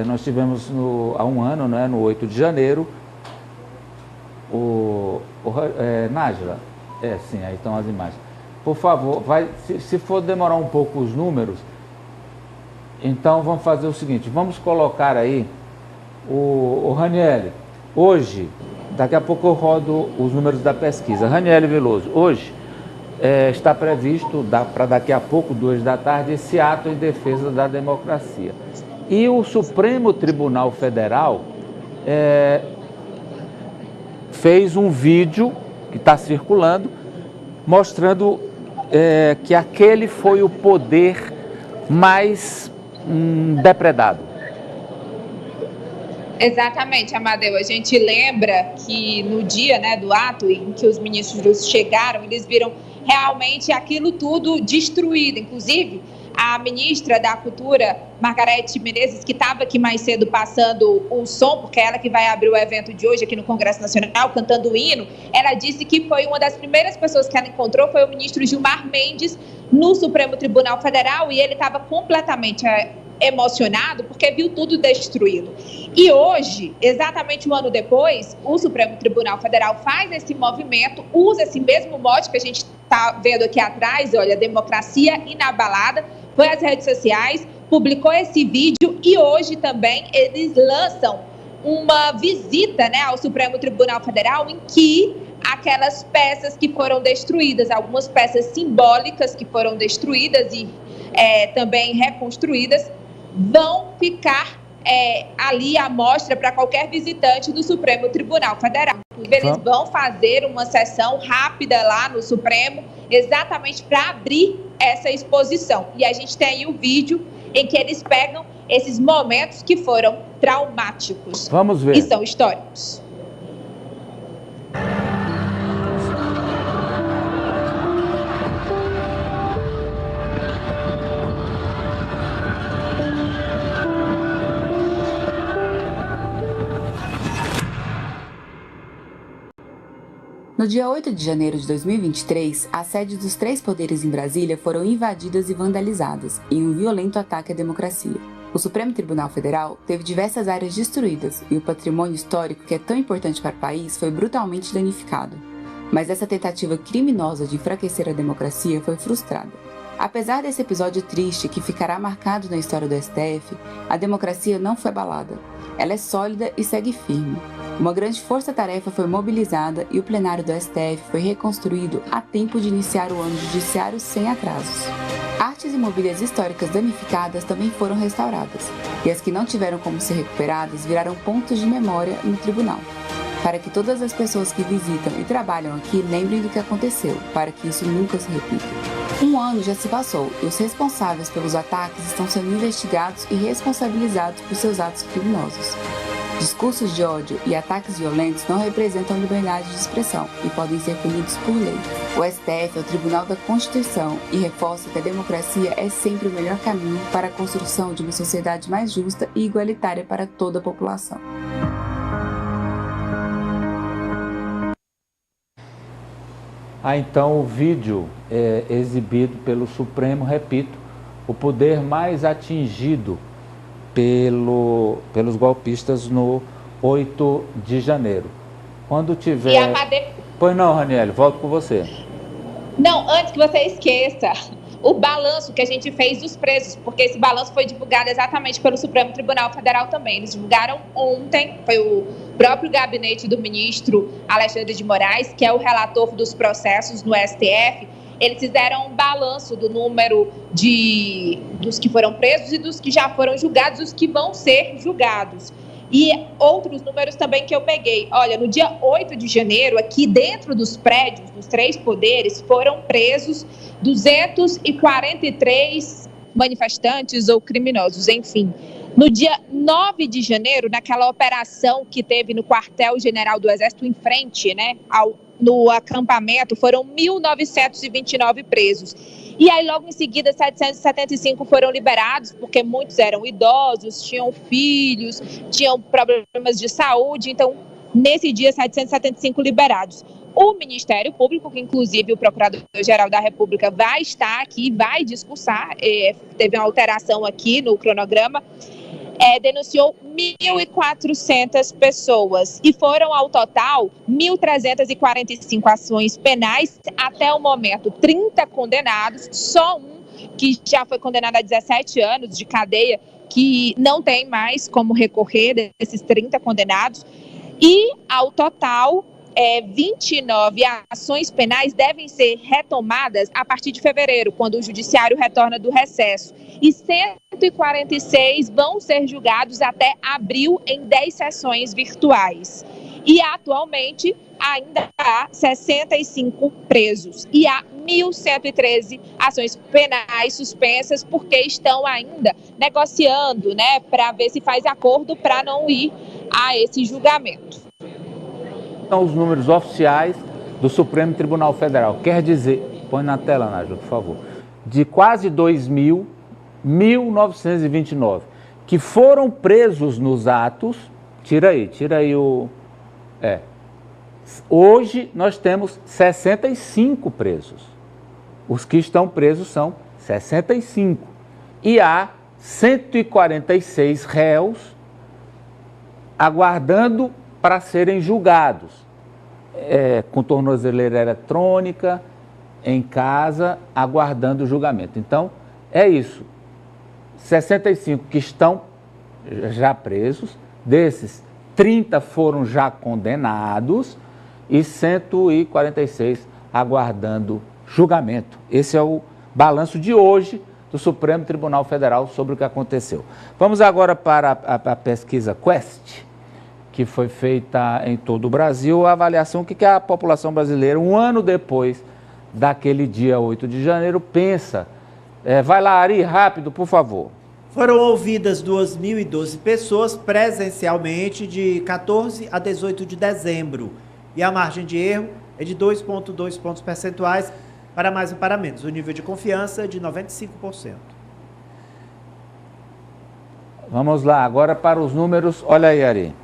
nós tivemos há um ano, né, no 8 de janeiro, Nájila, sim, aí estão as imagens. Por favor, se for demorar um pouco os números, então vamos fazer o seguinte, vamos colocar aí o Raniele, hoje, daqui a pouco eu rodo os números da pesquisa. Raniele Veloso, hoje está previsto para daqui a pouco, 2 da tarde, esse ato em defesa da democracia. E o Supremo Tribunal Federal fez um vídeo que está circulando, mostrando que aquele foi o poder mais depredado. Exatamente, Amadeu. A gente lembra que no dia, né, do ato em que os ministros chegaram, eles viram realmente aquilo tudo destruído. Inclusive, a ministra da Cultura, Margarete Menezes, que estava aqui mais cedo passando o som, porque é ela que vai abrir o evento de hoje aqui no Congresso Nacional, cantando o hino, ela disse que foi uma das primeiras pessoas que ela encontrou, foi o ministro Gilmar Mendes, no Supremo Tribunal Federal, e ele estava completamente emocionado porque viu tudo destruído. E hoje, exatamente um ano depois, o Supremo Tribunal Federal faz esse movimento, usa esse mesmo mote que a gente está vendo aqui atrás, olha, democracia inabalada, foi às redes sociais, publicou esse vídeo e hoje também eles lançam uma visita, né, ao Supremo Tribunal Federal em que aquelas peças que foram destruídas, algumas peças simbólicas que foram destruídas e também reconstruídas, vão ficar ali à mostra para qualquer visitante do Supremo Tribunal Federal. Eles vão fazer uma sessão rápida lá no Supremo, exatamente para abrir essa exposição. E a gente tem aí o vídeo em que eles pegam esses momentos que foram traumáticos. Vamos ver. E são históricos. No dia 8 de janeiro de 2023, as sedes dos 3 poderes em Brasília foram invadidas e vandalizadas, em um violento ataque à democracia. O Supremo Tribunal Federal teve diversas áreas destruídas e o patrimônio histórico, que é tão importante para o país, foi brutalmente danificado. Mas essa tentativa criminosa de enfraquecer a democracia foi frustrada. Apesar desse episódio triste que ficará marcado na história do STF, a democracia não foi abalada. Ela é sólida e segue firme. Uma grande força-tarefa foi mobilizada e o plenário do STF foi reconstruído a tempo de iniciar o ano judiciário sem atrasos. Artes e mobílias históricas danificadas também foram restauradas, e as que não tiveram como ser recuperadas viraram pontos de memória no tribunal, para que todas as pessoas que visitam e trabalham aqui lembrem do que aconteceu, para que isso nunca se repita. Um ano já se passou e os responsáveis pelos ataques estão sendo investigados e responsabilizados por seus atos criminosos. Discursos de ódio e ataques violentos não representam liberdade de expressão e podem ser punidos por lei. O STF é o Tribunal da Constituição e reforça que a democracia é sempre o melhor caminho para a construção de uma sociedade mais justa e igualitária para toda a população. Então o vídeo exibido pelo Supremo, repito, o poder mais atingido pelos golpistas no 8 de janeiro. Quando tiver... Pois não, Raniele, volto com você. Não, antes que você esqueça, o balanço que a gente fez dos presos, porque esse balanço foi divulgado exatamente pelo Supremo Tribunal Federal também. Eles divulgaram ontem, foi o próprio gabinete do ministro Alexandre de Moraes, que é o relator dos processos no STF. Eles fizeram um balanço do número dos que foram presos e dos que já foram julgados, os que vão ser julgados. E outros números também que eu peguei. Olha, no dia 8 de janeiro, aqui dentro dos prédios dos 3 poderes, foram presos 243 manifestantes ou criminosos, enfim. No dia 9 de janeiro, naquela operação que teve no quartel-general do Exército, em frente, né, no acampamento, foram 1.929 presos. E aí, logo em seguida, 775 foram liberados, porque muitos eram idosos, tinham filhos, tinham problemas de saúde. Então, nesse dia, 775 liberados. O Ministério Público, que inclusive o Procurador-Geral da República vai estar aqui, vai discursar, teve uma alteração aqui no cronograma, denunciou 1.400 pessoas e foram, ao total, 1.345 ações penais. Até o momento, 30 condenados, só um que já foi condenado a 17 anos de cadeia, que não tem mais como recorrer desses 30 condenados. E, ao total, 29 ações penais devem ser retomadas a partir de fevereiro, quando o judiciário retorna do recesso. E 146 vão ser julgados até abril em 10 sessões virtuais. E, atualmente, ainda há 65 presos e há 1.113 ações penais suspensas, porque estão ainda negociando, para ver se faz acordo para não ir a esse julgamento. São os números oficiais do Supremo Tribunal Federal. Quer dizer, põe na tela, Nájila, por favor, de quase 2.000, 1.929 que foram presos nos atos. Tira aí o... Hoje nós temos 65 presos. Os que estão presos são 65. E há 146 réus aguardando para serem julgados, com tornozeleira eletrônica, em casa, aguardando o julgamento. Então, é isso. 65 que estão já presos, desses 30 foram já condenados e 146 aguardando julgamento. Esse é o balanço de hoje do Supremo Tribunal Federal sobre o que aconteceu. Vamos agora para a pesquisa Quest, que foi feita em todo o Brasil, a avaliação que a população brasileira, um ano depois daquele dia 8 de janeiro, pensa. Vai lá, Ari, rápido, por favor. Foram ouvidas 2.012 pessoas presencialmente de 14 a 18 de dezembro. E a margem de erro é de 2,2 pontos percentuais para mais ou para menos. O nível de confiança é de 95%. Vamos lá, agora para os números. Olha aí, Ari.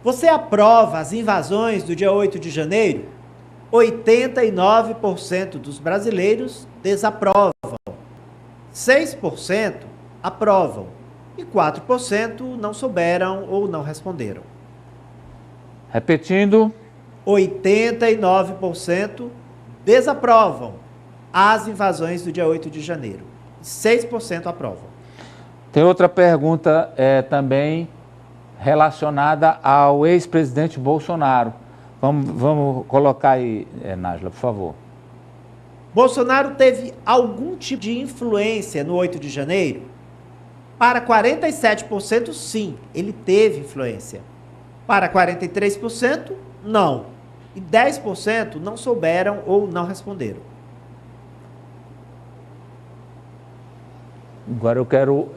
Você aprova as invasões do dia 8 de janeiro? 89% dos brasileiros desaprovam. 6% aprovam. E 4% não souberam ou não responderam. Repetindo. 89% desaprovam as invasões do dia 8 de janeiro. 6% aprovam. Tem outra pergunta também relacionada ao ex-presidente Bolsonaro. Vamos colocar aí, Nájila, por favor. Bolsonaro teve algum tipo de influência no 8 de janeiro? Para 47%, sim, ele teve influência. Para 43%, não. E 10% não souberam ou não responderam. Agora eu quero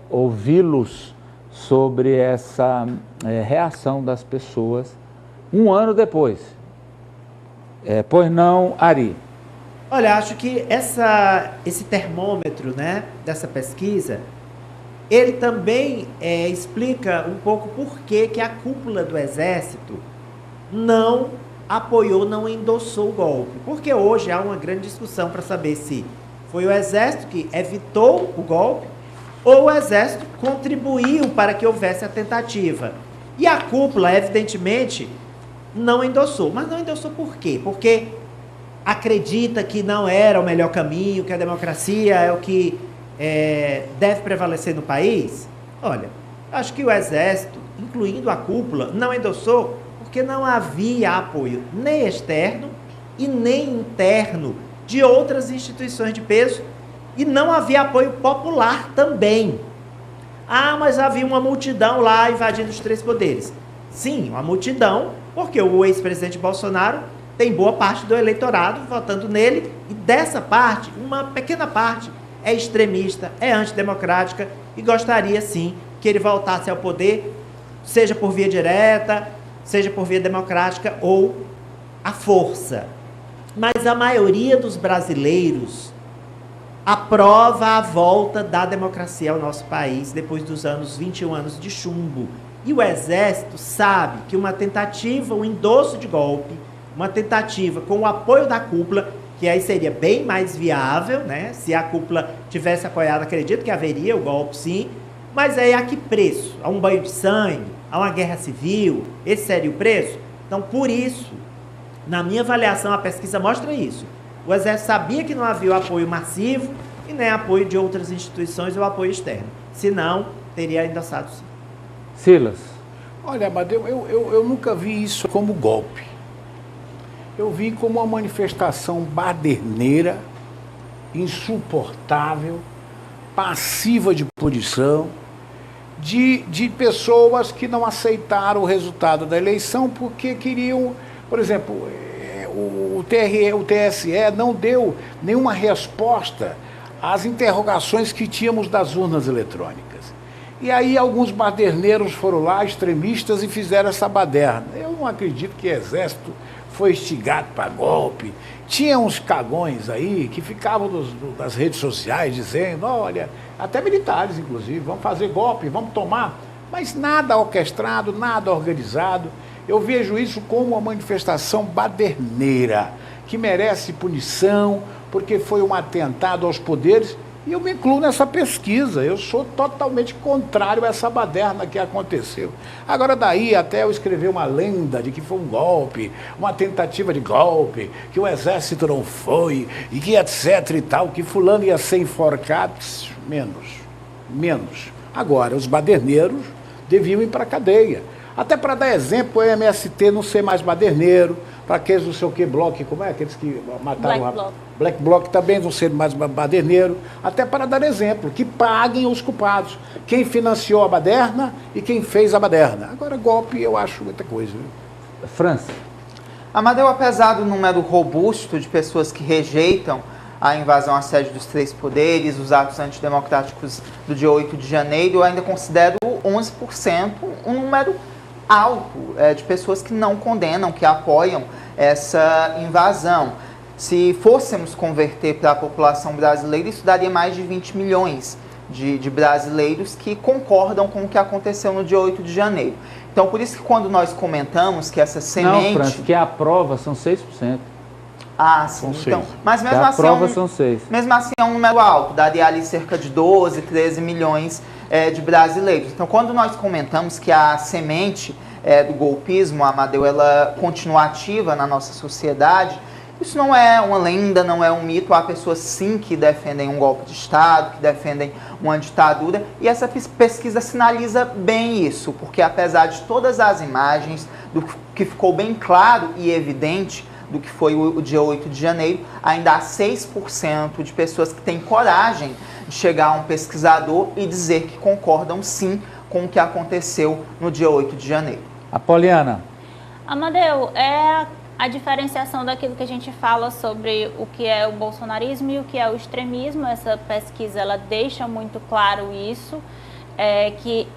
ouvi-los sobre essa reação das pessoas um ano depois. Pois não, Ari? Olha, acho que esse termômetro, dessa pesquisa, ele também explica um pouco por que a cúpula do Exército não apoiou, não endossou o golpe. Porque hoje há uma grande discussão para saber se foi o Exército que evitou o golpe ou o Exército contribuiu para que houvesse a tentativa. E a cúpula, evidentemente, não endossou. Mas não endossou por quê? Porque acredita que não era o melhor caminho, que a democracia é o que deve prevalecer no país? Olha, acho que o Exército, incluindo a cúpula, não endossou porque não havia apoio nem externo e nem interno de outras instituições de peso e não havia apoio popular também. Mas havia uma multidão lá invadindo os três poderes. Sim, uma multidão, porque o ex-presidente Bolsonaro tem boa parte do eleitorado votando nele e dessa parte, uma pequena parte é extremista, é antidemocrática e gostaria sim que ele voltasse ao poder, seja por via direta, seja por via democrática ou à força. Mas a maioria dos brasileiros aprova a volta da democracia ao nosso país depois dos 21 anos de chumbo. E o Exército sabe que uma tentativa, um endosso de golpe, uma tentativa com o apoio da cúpula, que aí seria bem mais viável, se a cúpula tivesse apoiado, acredito que haveria o golpe sim, Mas aí a que preço? A um banho de sangue? A uma guerra civil? Esse seria o preço? Então, por isso, na minha avaliação, a pesquisa mostra isso. O Exército sabia que não havia o apoio massivo e nem apoio de outras instituições ou apoio externo. Senão, teria endossado sim. Silas. Olha, Amadeu, eu nunca vi isso como golpe. Eu vi como uma manifestação baderneira, insuportável, passiva de punição, de pessoas que não aceitaram o resultado da eleição porque queriam, por exemplo, o TSE não deu nenhuma resposta às interrogações que tínhamos das urnas eletrônicas. E aí alguns baderneiros foram lá, extremistas, e fizeram essa baderna. Eu não acredito que o Exército foi instigado para golpe. Tinha uns cagões aí que ficavam nas redes sociais dizendo, olha, até militares inclusive, vamos fazer golpe, vamos tomar. Mas nada orquestrado, nada organizado. Eu vejo isso como uma manifestação baderneira, que merece punição, porque foi um atentado aos poderes. E eu me incluo nessa pesquisa, eu sou totalmente contrário a essa baderna que aconteceu. Agora daí até eu escrever uma lenda de que foi um golpe, uma tentativa de golpe, que o Exército não foi, e que etc e tal, que fulano ia ser enforcado, menos. Agora, os baderneiros deviam ir para a cadeia. Até para dar exemplo, o MST não ser mais baderneiro, para aqueles não sei o que, Bloco, como é? Aqueles que mataram Black Bloc também vão ser mais baderneiro, até para dar exemplo, que paguem os culpados. Quem financiou a baderna e quem fez a baderna. Agora, golpe, eu acho muita coisa. Viu? França. Amadeu, apesar do número robusto de pessoas que rejeitam a invasão à sede dos três poderes, os atos antidemocráticos do dia 8 de janeiro, eu ainda considero 11% um número alto de pessoas que não condenam, que apoiam essa invasão. Se fôssemos converter para a população brasileira, isso daria mais de 20 milhões de brasileiros que concordam com o que aconteceu no dia 8 de janeiro. Então, por isso que quando nós comentamos que essa semente... Não, França, que a prova são 6%. Ah, sim. Então, mas mesmo assim, são 6. Mesmo assim é um número alto, daria ali cerca de 12, 13 milhões de brasileiros. Então, quando nós comentamos que a semente do golpismo, Amadeu, ela continua ativa na nossa sociedade, isso não é uma lenda, não é um mito. Há pessoas sim que defendem um golpe de Estado, que defendem uma ditadura, e essa pesquisa sinaliza bem isso, porque apesar de todas as imagens, do que ficou bem claro e evidente do que foi o dia 8 de janeiro, ainda há 6% de pessoas que têm coragem de chegar a um pesquisador e dizer que concordam sim com o que aconteceu no dia 8 de janeiro. Apoliana. Amadeu, é a diferenciação daquilo que a gente fala sobre o que é o bolsonarismo e o que é o extremismo. Essa pesquisa ela deixa muito claro isso, que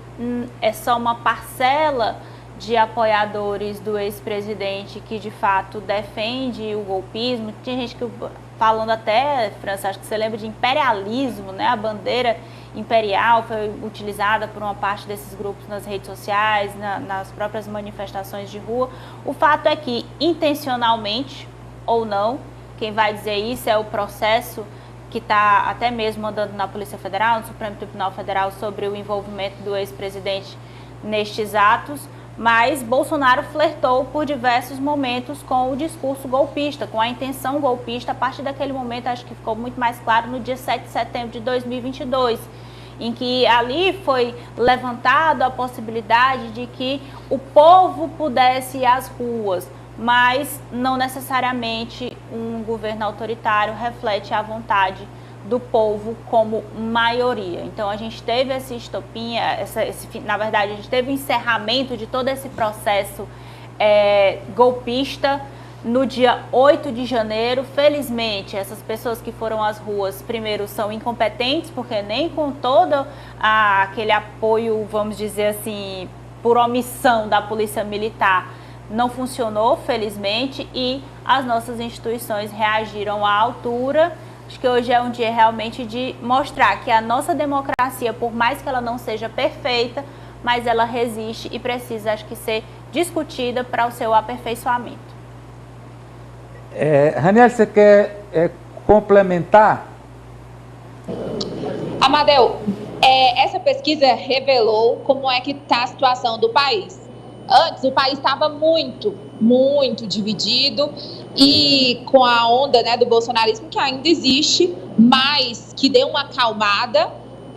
é só uma parcela de apoiadores do ex-presidente que de fato defende o golpismo. Tem gente que falando até, França, acho que você lembra de imperialismo, né? A bandeira imperial foi utilizada por uma parte desses grupos nas redes sociais, nas próprias manifestações de rua. O fato é que, intencionalmente ou não, quem vai dizer isso é o processo que está até mesmo andando na Polícia Federal, no Supremo Tribunal Federal, sobre o envolvimento do ex-presidente nestes atos. Mas Bolsonaro flertou por diversos momentos com o discurso golpista, com a intenção golpista. A partir daquele momento, acho que ficou muito mais claro no dia 7 de setembro de 2022, em que ali foi levantada a possibilidade de que o povo pudesse ir às ruas, mas não necessariamente um governo autoritário reflete a vontade do povo como maioria. Então a gente teve essa estopinha, na verdade a gente teve o encerramento de todo esse processo golpista no dia 8 de janeiro. Felizmente, essas pessoas que foram às ruas, primeiro, são incompetentes, porque nem com todo aquele apoio, vamos dizer assim, por omissão da Polícia Militar, não funcionou, felizmente, e as nossas instituições reagiram à altura. Acho que hoje é um dia realmente de mostrar que a nossa democracia, por mais que ela não seja perfeita, mas ela resiste e precisa, acho que, ser discutida para o seu aperfeiçoamento. Raniel, você quer complementar? Amadeu, Essa pesquisa revelou como é que está a situação do país. Antes, o país estava muito, muito dividido e com a onda, né, do bolsonarismo, que ainda existe, mas que deu uma acalmada,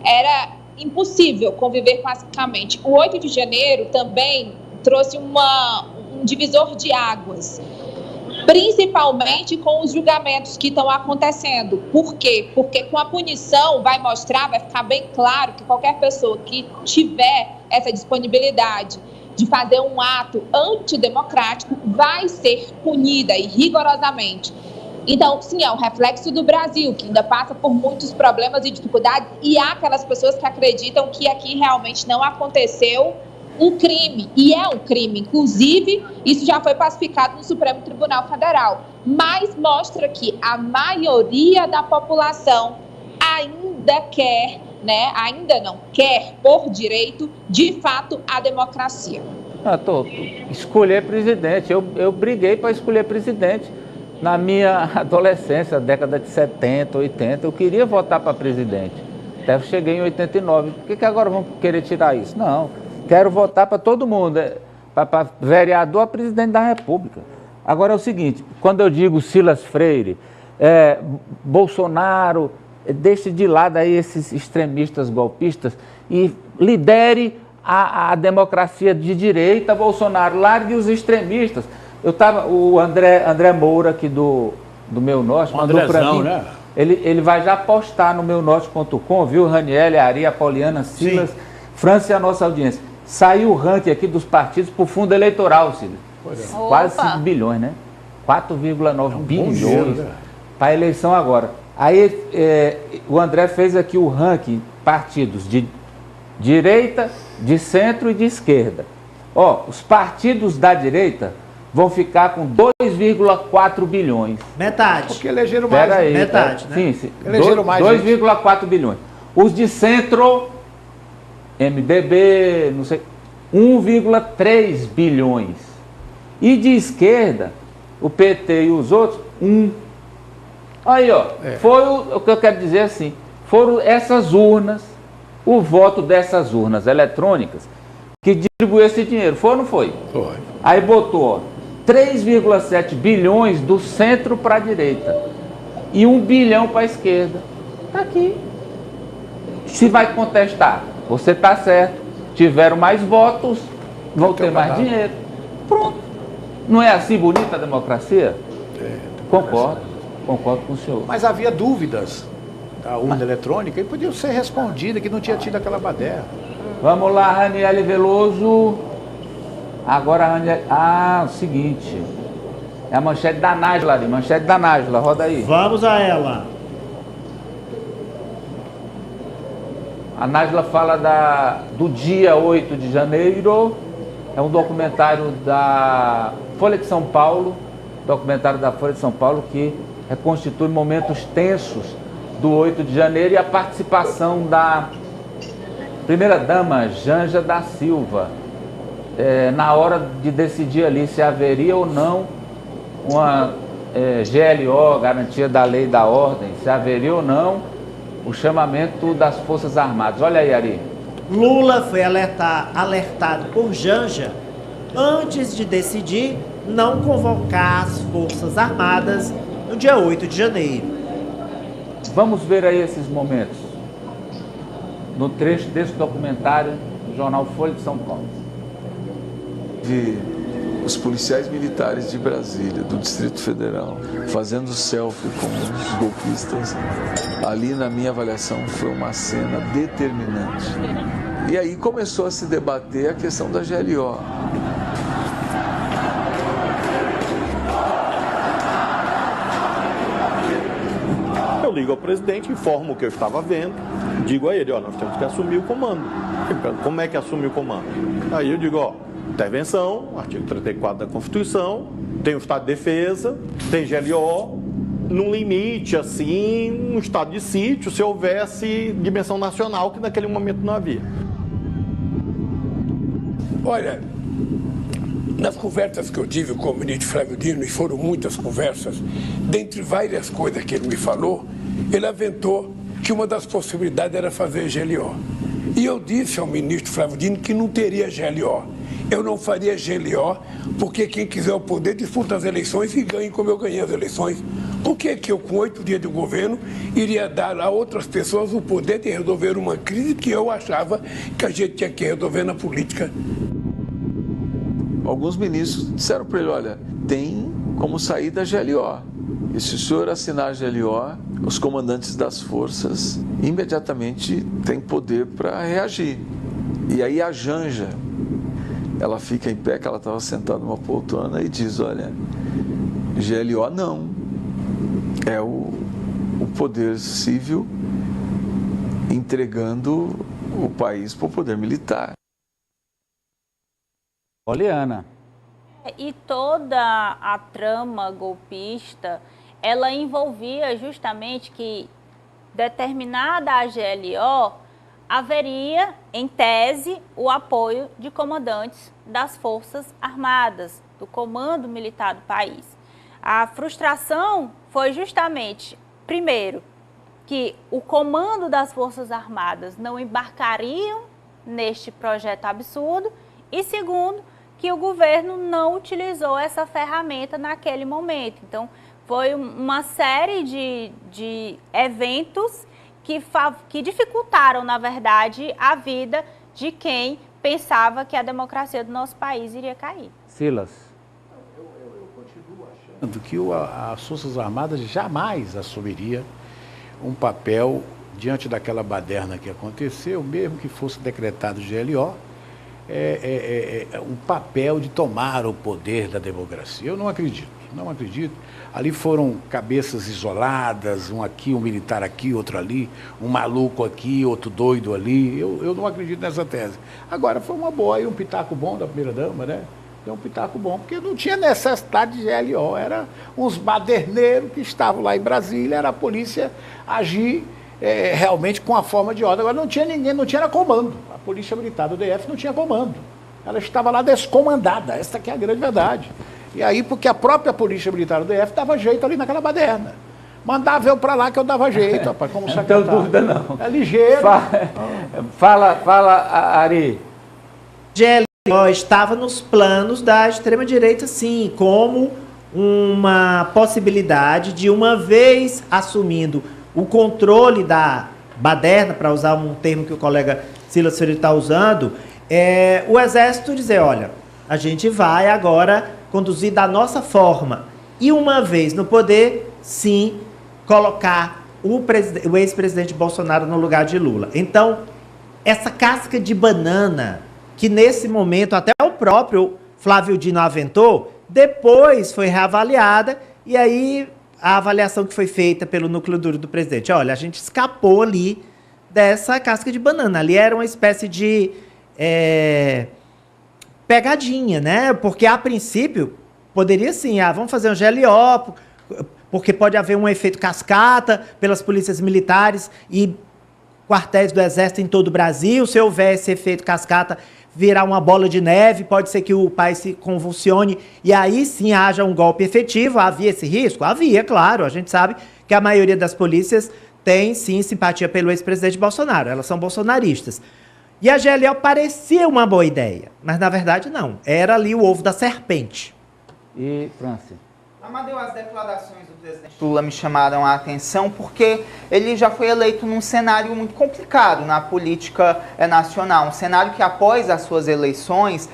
era impossível conviver pacificamente. O 8 de janeiro também trouxe um divisor de águas, principalmente com os julgamentos que estão acontecendo. Por quê? Porque com a punição vai ficar bem claro que qualquer pessoa que tiver essa disponibilidade de fazer um ato antidemocrático vai ser punida e rigorosamente. Então, sim, é um reflexo do Brasil, que ainda passa por muitos problemas e dificuldades, e há aquelas pessoas que acreditam que aqui realmente não aconteceu um crime, e é um crime. Inclusive, isso já foi pacificado no Supremo Tribunal Federal, mas mostra que a maioria da população ainda quer, né, ainda não quer, por direito, de fato, a democracia. Escolher presidente, eu briguei para escolher presidente. Na minha adolescência, década de 70, 80, eu queria votar para presidente. Até cheguei em 89. Por que agora vão querer tirar isso? Não, quero votar para todo mundo, para vereador a presidente da República. Agora é o seguinte, quando eu digo Silas Freire, Bolsonaro, deixe de lado aí esses extremistas golpistas e lidere a democracia de direita, Bolsonaro, largue os extremistas. O André Moura, aqui do Meu Norte, mandou para mim, né? Ele vai já postar no meunorte.com, viu, Raniele, Ari, Apoliana, Silas, sim. França e a nossa audiência. Saiu o ranking aqui dos partidos por fundo eleitoral, Silas. Quase 5 bilhões, né? 4,9 bilhões para a eleição agora. Aí o André fez aqui o ranking, partidos de direita, de centro e de esquerda. Os partidos da direita vão ficar com 2,4 bilhões. Metade. Porque elegeram mais. Aí, metade, né? Sim. Elegeram mais. 2,4 bilhões. Os de centro, MDB, não sei, 1,3 bilhões. E de esquerda, o PT e os outros, 1. Aí, foi o que eu quero dizer assim, foram essas urnas, o voto dessas urnas eletrônicas, que distribuiu esse dinheiro. Foi ou não foi? Foi. Aí botou 3,7 bilhões do centro para a direita e 1 bilhão para a esquerda. Está aqui. Se vai contestar, você está certo. Tiveram mais votos, vão ter mais dinheiro. Pronto. Não é assim bonita a democracia? Concordo com o senhor. Mas havia dúvidas da urna eletrônica e podiam ser respondidas, que não tinha tido aquela baderna. Vamos lá, Raniele Veloso. Agora, Raniele... o seguinte. É a manchete da Nájila ali. Manchete da Nájila, roda aí. Vamos a ela. A Nájila fala do dia 8 de janeiro. É um documentário da Folha de São Paulo. Documentário da Folha de São Paulo que reconstitui momentos tensos do 8 de janeiro e a participação da primeira-dama Janja da Silva, na hora de decidir ali se haveria ou não uma GLO, garantia da lei e da ordem, se haveria ou não o chamamento das Forças Armadas. Olha aí, Ari. Lula foi alertado por Janja antes de decidir não convocar as Forças Armadas no dia 8 de janeiro. Vamos ver aí esses momentos no trecho desse documentário do jornal Folha de São Paulo. Os policiais militares de Brasília, do Distrito Federal, fazendo selfie com os golpistas, ali na minha avaliação foi uma cena determinante. E aí começou a se debater a questão da GLO. Eu ligo ao presidente, informo o que eu estava vendo, digo a ele, nós temos que assumir o comando. Como é que assume o comando? Aí eu digo, intervenção, artigo 34 da Constituição, tem o estado de defesa, tem GLO, num limite, assim, um estado de sítio, se houvesse dimensão nacional, que naquele momento não havia. Olha, nas conversas que eu tive com o ministro Flávio Dino, e foram muitas conversas, dentre várias coisas que ele me falou, ele aventou que uma das possibilidades era fazer GLO. E eu disse ao ministro Flávio Dino que não teria GLO. Eu não faria GLO, porque quem quiser o poder disputa as eleições e ganhe como eu ganhei as eleições. Por que eu, com 8 dias de governo, iria dar a outras pessoas o poder de resolver uma crise que eu achava que a gente tinha que resolver na política? Alguns ministros disseram para ele, olha, tem como sair da GLO. E se o senhor assinar a GLO, os comandantes das forças imediatamente têm poder para reagir. E aí a Janja, ela fica em pé, que ela estava sentada numa poltrona, e diz, olha, GLO não. É o poder civil entregando o país para o poder militar. Poliana. E toda a trama golpista, ela envolvia justamente que determinada a GLO haveria, em tese, o apoio de comandantes das Forças Armadas, do comando militar do país. A frustração foi justamente, primeiro, que o comando das Forças Armadas não embarcariam neste projeto absurdo e, segundo, que o governo não utilizou essa ferramenta naquele momento. Então, foi uma série de eventos que dificultaram, na verdade, a vida de quem pensava que a democracia do nosso país iria cair. Silas. Eu continuo achando que as Forças Armadas jamais assumiria um papel diante daquela baderna que aconteceu, mesmo que fosse decretado GLO, um papel de tomar o poder da democracia. Eu não acredito. Ali foram cabeças isoladas, um aqui, um militar aqui, outro ali, um maluco aqui, outro doido ali. Eu não acredito nessa tese. Agora, foi uma boa e um pitaco bom da primeira-dama, né? Foi um pitaco bom, porque não tinha necessidade de GLO, era uns baderneiros que estavam lá em Brasília, era a polícia agir realmente com a forma de ordem. Agora não tinha ninguém, não tinha comando. A polícia militar do DF não tinha comando. Ela estava lá descomandada, essa que é a grande verdade. E aí, porque a própria polícia militar do DF dava jeito ali naquela baderna. Mandava eu para lá que eu dava jeito, rapaz, como secretário. Não tenho dúvida, não. É ligeiro. Fala, Ari. GLO estava nos planos da extrema-direita, sim, como uma possibilidade de, uma vez assumindo o controle da baderna, para usar um termo que o colega Silas Ferreira está usando, o Exército dizer, olha, a gente vai agora conduzir da nossa forma. E uma vez no poder, sim, colocar o ex-presidente Bolsonaro no lugar de Lula. Então, essa casca de banana, que nesse momento até o próprio Flávio Dino aventou, depois foi reavaliada, e aí a avaliação que foi feita pelo núcleo duro do presidente, olha, a gente escapou ali dessa casca de banana. Ali era uma espécie de pegadinha, né? Porque a princípio poderia sim, vamos fazer um GLO, porque pode haver um efeito cascata pelas polícias militares e quartéis do Exército em todo o Brasil. Se houver esse efeito cascata, virar uma bola de neve, pode ser que o país se convulsione e aí sim haja um golpe efetivo. Havia esse risco? Havia, claro. A gente sabe que a maioria das polícias tem sim simpatia pelo ex-presidente Bolsonaro, elas são bolsonaristas. E a GLO parecia uma boa ideia, mas na verdade não. Era ali o ovo da serpente. E, Francis? Amadeu, as declarações do presidente Lula me chamaram a atenção porque ele já foi eleito num cenário muito complicado na política nacional. Um cenário que, após as suas eleições,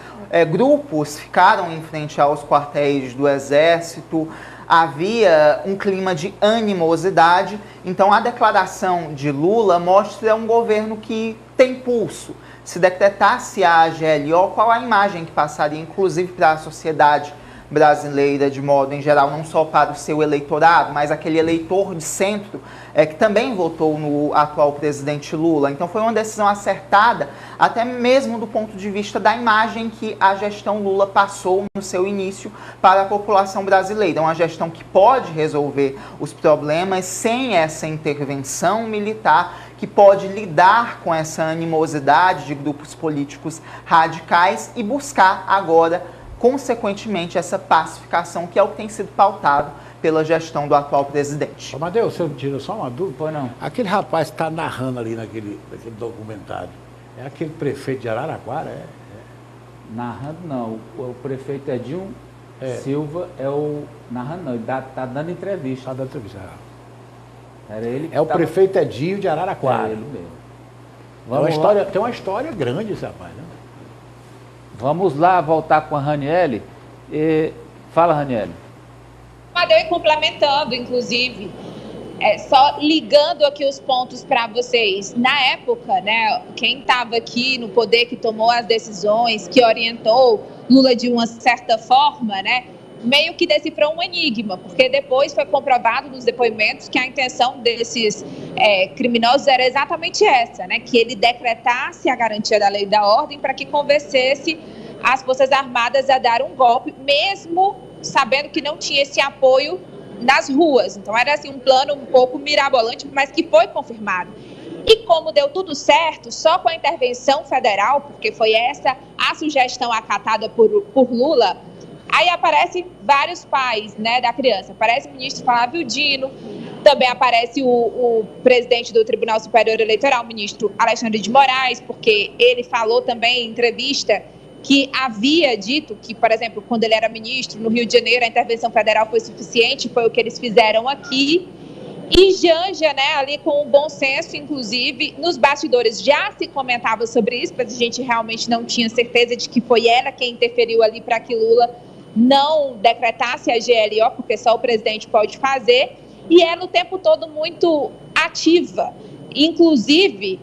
grupos ficaram em frente aos quartéis do Exército, havia um clima de animosidade. Então, a declaração de Lula mostra um governo que tem pulso. Se decretasse a GLO, qual a imagem que passaria, inclusive, para a sociedade brasileira de modo em geral, não só para o seu eleitorado, mas aquele eleitor de centro que também votou no atual presidente Lula. Então foi uma decisão acertada, até mesmo do ponto de vista da imagem que a gestão Lula passou no seu início para a população brasileira. Uma gestão que pode resolver os problemas sem essa intervenção militar, que pode lidar com essa animosidade de grupos políticos radicais e buscar agora, consequentemente, essa pacificação, que é o que tem sido pautado pela gestão do atual presidente. Amadeu, você tira só uma dúvida? Pois não. Aquele rapaz está narrando ali naquele documentário. É aquele prefeito de Araraquara, Narrando não, o prefeito Edinho Silva é o... Narrando não, ele tá dando entrevista. Está dando entrevista. Era ele que É o prefeito Edinho de Araraquara. É ele mesmo. Tem uma história grande esse rapaz, né? Vamos lá voltar com a Raniele. Fala, Raniele. Amadeu, e complementando, inclusive, só ligando aqui os pontos para vocês. Na época, né, quem estava aqui no poder, que tomou as decisões, que orientou Lula de uma certa forma, né, meio que decifrou um enigma, porque depois foi comprovado nos depoimentos que a intenção desses criminosos era exatamente essa, né, que ele decretasse a garantia da lei e da ordem para que convencesse as Forças Armadas a dar um golpe, mesmo sabendo que não tinha esse apoio nas ruas. Então era assim um plano um pouco mirabolante, mas que foi confirmado. E como deu tudo certo, só com a intervenção federal, porque foi essa a sugestão acatada por Lula, aí aparecem vários pais, né, da criança. Aparece o ministro Flávio Dino, também aparece o presidente do Tribunal Superior Eleitoral, o ministro Alexandre de Moraes, porque ele falou também em entrevista que havia dito que, por exemplo, quando ele era ministro no Rio de Janeiro, a intervenção federal foi suficiente, foi o que eles fizeram aqui. E Janja, né, ali com o bom senso, inclusive, nos bastidores já se comentava sobre isso, mas a gente realmente não tinha certeza de que foi ela quem interferiu ali para que Lula não decretasse a GLO, porque só o presidente pode fazer, e ela o tempo todo muito ativa. Inclusive,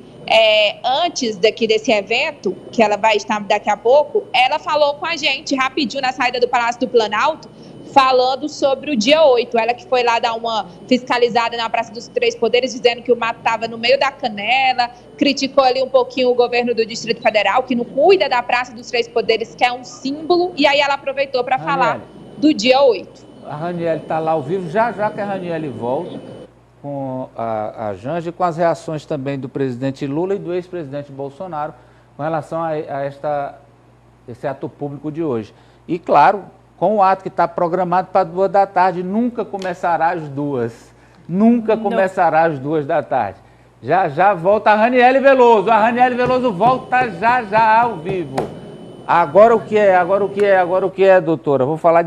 antes desse evento, que ela vai estar daqui a pouco, ela falou com a gente rapidinho na saída do Palácio do Planalto, falando sobre o dia 8. Ela que foi lá dar uma fiscalizada na Praça dos Três Poderes, dizendo que o mato estava no meio da canela, criticou ali um pouquinho o governo do Distrito Federal, que não cuida da Praça dos Três Poderes, que é um símbolo, e aí ela aproveitou para falar do dia 8. A Raniele está lá ao vivo, já que a Raniele volta com a Janja e com as reações também do presidente Lula e do ex-presidente Bolsonaro com relação a esse ato público de hoje. E, claro, com o ato que está programado para 2 da tarde, nunca começará às 2. Nunca começará às 2 da tarde. Já volta a Raniele Veloso. A Raniele Veloso volta já ao vivo. Agora o que é, doutora? Vou falar de